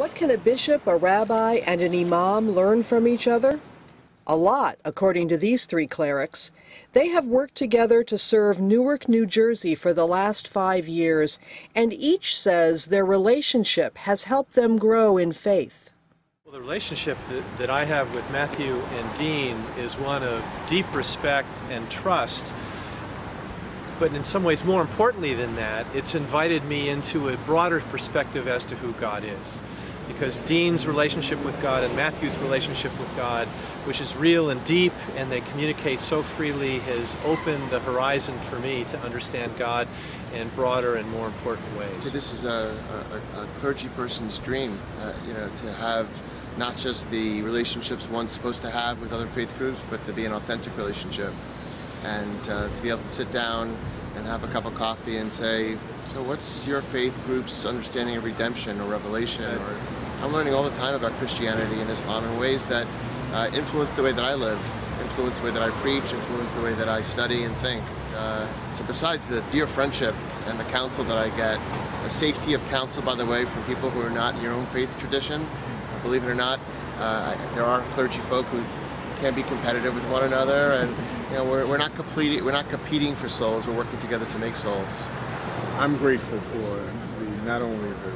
What can a bishop, a rabbi, and an imam learn from each other? A lot, according to these three clerics. They have worked together to serve Newark, New Jersey for the last 5 years, and each says their relationship has helped them grow in faith. Well, the relationship that I have with Matthew and Deen is one of deep respect and trust. But in some ways, more importantly than that, it's invited me into a broader perspective as to who God is. Because Deen's relationship with God and Matthew's relationship with God, which is real and deep, and they communicate so freely, has opened the horizon for me to understand God in broader and more important ways. This is a clergy person's dream, to have not just the relationships one's supposed to have with other faith groups, but to be an authentic relationship. And to be able to sit down and have a cup of coffee and say, so what's your faith group's understanding of redemption or revelation? Or I'm learning all the time about Christianity and Islam in ways that influence the way that I live, influence the way that I preach, influence the way that I study and think. So besides the dear friendship and the counsel that I get, the safety of counsel, by the way, from people who are not in your own faith tradition, believe it or not, there are clergy folk who can be competitive with one another, and we're not competing for souls. We're working together to make souls. I'm grateful for not only the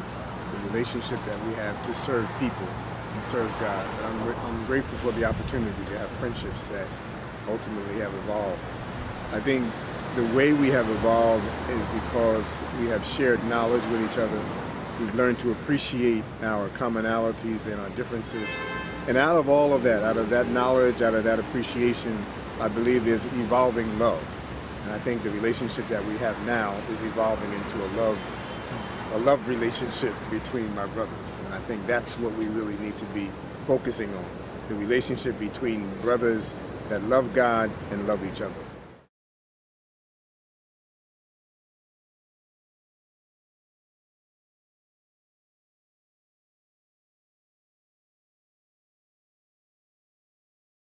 relationship that we have to serve people and serve God, but I'm grateful for the opportunity to have friendships that ultimately have evolved. I think the way we have evolved is because we have shared knowledge with each other. We've learned to appreciate our commonalities and our differences. And out of all of that, out of that knowledge, out of that appreciation, I believe there's evolving love. And I think the relationship that we have now is evolving into a love relationship between my brothers. And I think that's what we really need to be focusing on, the relationship between brothers that love God and love each other.